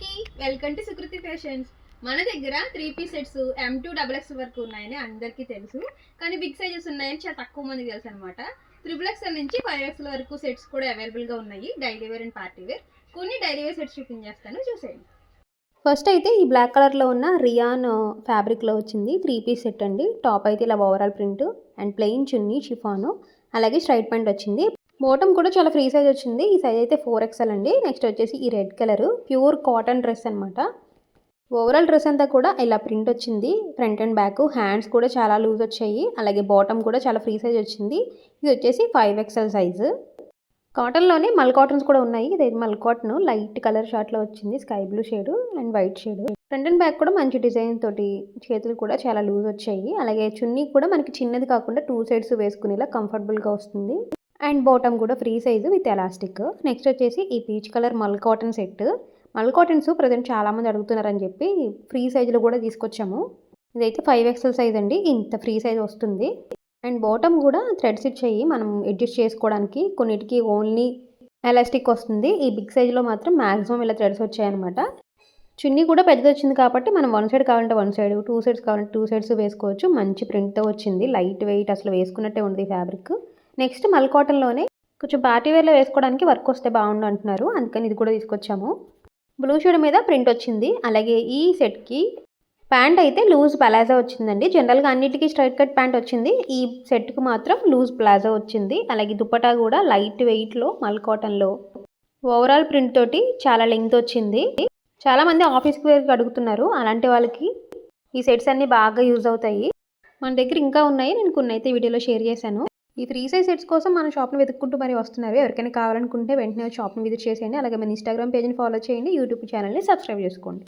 అందరికీ welcome to Sukriti fashions. మన దగ్గర 3 పీస్ సెట్స్ M2XX వరకు ఉన్నాయని అందరికీ తెలుసు, కానీ బిగ్ సైజెస్ ఉన్నాయని చాలా తక్కువ మందికి తెలుసు అనమాట. XXL నుంచి 5XL వరకు సెట్స్ కూడా అవైలబుల్గా ఉన్నాయి, daily wear and party wear. కొన్ని డైలీ వేర్ సెట్స్ చూపించేస్తాను, చూసేయండి. ఫస్ట్ అయితే ఈ బ్లాక్ కలర్లో ఉన్న రియాన్ ఫ్యాబ్రిక్లో వచ్చింది 3 పీస్ సెట్ అండి. టాప్ అయితే ఇలా overall print and plain chunni chiffon, అలాగే స్ట్రైట్ ప్యాంట్ వచ్చింది. బాటమ్ కూడా చాలా ఫ్రీ సైజ్ వచ్చింది. ఈ సైజ్ అయితే 4XL అండి. నెక్స్ట్ వచ్చేసి ఈ red colour pure cotton dress అనమాట. ఓవరాల్ డ్రెస్ అంతా కూడా ఇలా ప్రింట్ వచ్చింది, ఫ్రంట్ అండ్ బ్యాక్. హ్యాండ్స్ కూడా చాలా లూజ్ వచ్చాయి, అలాగే బాటమ్ కూడా చాలా ఫ్రీ సైజ్ వచ్చింది. ఇది వచ్చేసి 5XL సైజు. కాటన్లోనే మల్ కాటన్స్ కూడా ఉన్నాయి. ఇది మల్ కాటన్ లైట్ కలర్ షార్ట్లో వచ్చింది, sky blue shade and white shade. Front and back కూడా మంచి డిజైన్ తోటి, చేతులు కూడా చాలా లూజ్ వచ్చాయి. అలాగే చున్నీ కూడా మనకి చిన్నది కాకుండా 2 సైడ్స్ వేసుకునేలా కంఫర్టబుల్గా వస్తుంది. అండ్ బాటమ్ కూడా free size with elastic. Next వచ్చేసి ఈ పీచ్ కలర్ మల్ కాటన్ సెట్. మల్ కాటన్స్ ప్రజెంట్ చాలామంది అడుగుతున్నారని చెప్పి ఫ్రీ సైజులో కూడా తీసుకొచ్చాము. ఇదైతే 5XL సైజ్ అండి, ఇంత ఫ్రీ సైజ్ వస్తుంది. అండ్ బాటమ్ కూడా థ్రెడ్స్ ఇచ్చాయి మనం అడ్జస్ట్ చేసుకోవడానికి, కొన్నిటికి ఓన్లీ ఎలాస్టిక్ వస్తుంది. ఈ బిగ్ సైజులో మాత్రం మ్యాక్సిమం ఇలా థ్రెడ్స్ వచ్చాయన్నమాట. చున్నీ కూడా పెద్దది వచ్చింది కాబట్టి మనం 1 సైడ్ కావాలంటే 1 సైడ్, 2 సైడ్స్ కావాలంటే 2 సైడ్స్ వేసుకోవచ్చు. మంచి ప్రింట్తో వచ్చింది, లైట్ వెయిట్, అసలు వేసుకున్నట్టే ఉంది ఫ్యాబ్రిక్. నెక్స్ట్ మల్ కాటన్లోనే కొంచెం పార్టీ వేర్లో వేసుకోవడానికి వర్క్ వస్తే బాగుండు అంటున్నారు, అందుకని ఇది కూడా తీసుకొచ్చాము. బ్లూ షేడ్ మీద ప్రింట్ వచ్చింది. అలాగే ఈ సెట్కి ప్యాంట్ అయితే లూజ్ ప్లాజో వచ్చిందండి. జనరల్గా అన్నిటికీ స్ట్రైట్ కట్ ప్యాంట్ వచ్చింది, ఈ సెట్కి మాత్రం లూజ్ ప్లాజో వచ్చింది. అలాగే దుపట్టా కూడా లైట్ వెయిట్లో మల్ కాటన్లో ఓవరాల్ ప్రింట్ తోటి చాలా లెంగ్త్ వచ్చింది. చాలామంది ఆఫీస్కి వేర్కి అడుగుతున్నారు, అలాంటి వాళ్ళకి ఈ సెట్స్ అన్నీ బాగా యూజ్ అవుతాయి. మన దగ్గర ఇంకా ఉన్నాయి, నేను కొన్ని అయితే వీడియోలో షేర్ చేశాను. ఈ ఫ్రీ సైజ్ సెట్స్ కోసం మన షాప్ని వెతుక్కుంటూ మరి వస్తున్నారు. ఎవరికైనా కావాలనుకుంటే వెంటనే షాప్ని విజిట్ చేసేయండి. అలాగే మన ఇన్స్టాగ్రామ్ పేజ్ని ఫాలో చేయండి, యూట్యూబ్ ఛానల్ని సబ్స్క్రైబ్ చేసుకోండి.